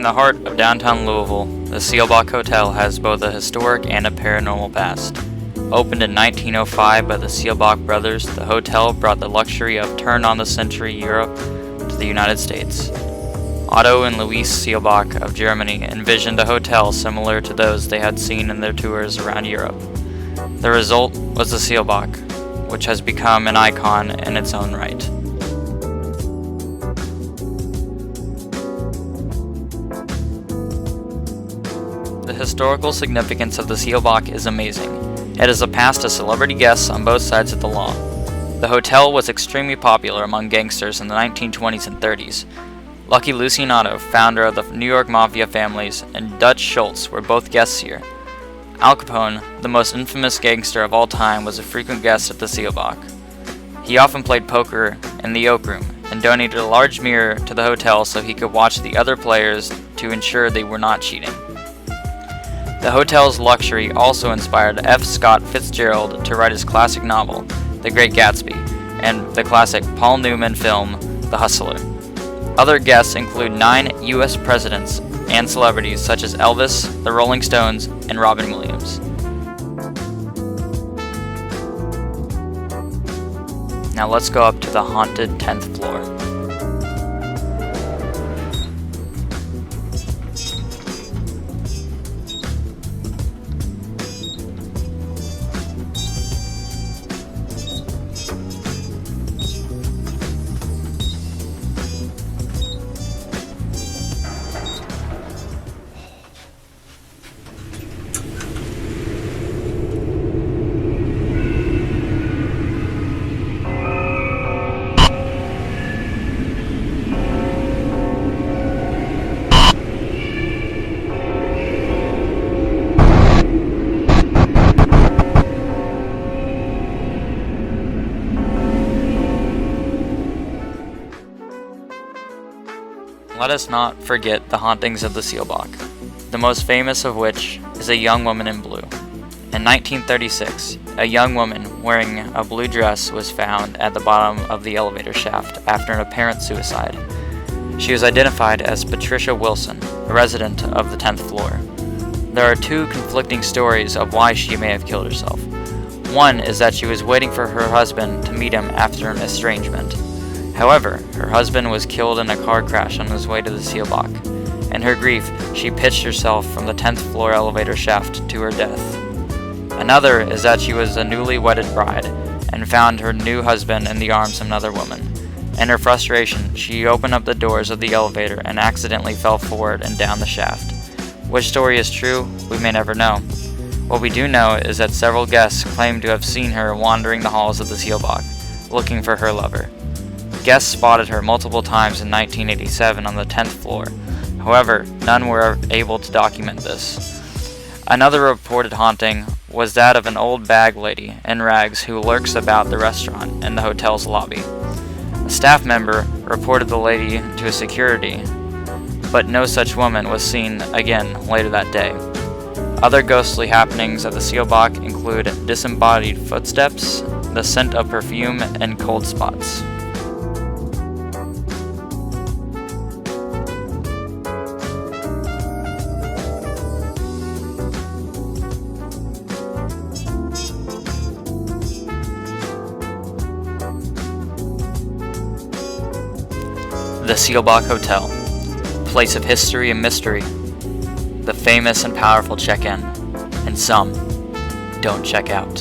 In the heart of downtown Louisville, the Seelbach Hotel has both a historic and a paranormal past. Opened in 1905 by the Seelbach brothers, the hotel brought the luxury of turn-on-the-century Europe to the United States. Otto and Louise Seelbach of Germany envisioned a hotel similar to those they had seen in their tours around Europe. The result was the Seelbach, which has become an icon in its own right. The historical significance of the Seelbach is amazing. It has a past of celebrity guests on both sides of the law. The hotel was extremely popular among gangsters in the 1920s and 30s. Lucky Lucy and Otto, founder of the New York Mafia families, and Dutch Schultz were both guests here. Al Capone, the most infamous gangster of all time, was a frequent guest at the Seelbach. He often played poker in the Oak Room and donated a large mirror to the hotel so he could watch the other players to ensure they were not cheating. The hotel's luxury also inspired F. Scott Fitzgerald to write his classic novel, The Great Gatsby, and the classic Paul Newman film, The Hustler. Other guests include 9 U.S. presidents and celebrities such as Elvis, the Rolling Stones, and Robin Williams. Now let's go up to the haunted 10th floor. Let us not forget the hauntings of the Seelbach, the most famous of which is a young woman in blue. In 1936, a young woman wearing a blue dress was found at the bottom of the elevator shaft after an apparent suicide. She was identified as Patricia Wilson, a resident of the 10th floor. There are 2 conflicting stories of why she may have killed herself. One is that she was waiting for her husband to meet him after an estrangement. However, her husband was killed in a car crash on his way to the Seelbach. In her grief, she pitched herself from the 10th floor elevator shaft to her death. Another is that she was a newly wedded bride and found her new husband in the arms of another woman. In her frustration, she opened up the doors of the elevator and accidentally fell forward and down the shaft. Which story is true, we may never know. What we do know is that several guests claim to have seen her wandering the halls of the Seelbach, looking for her lover. Guests spotted her multiple times in 1987 on the 10th floor. However, none were able to document this. Another reported haunting was that of an old bag lady in rags who lurks about the restaurant and the hotel's lobby. A staff member reported the lady to security, but no such woman was seen again later that day. Other ghostly happenings at the Seelbach include disembodied footsteps, the scent of perfume, and cold spots. The Seelbach Hotel, place of history and mystery, the famous and powerful check-in, and some don't check out.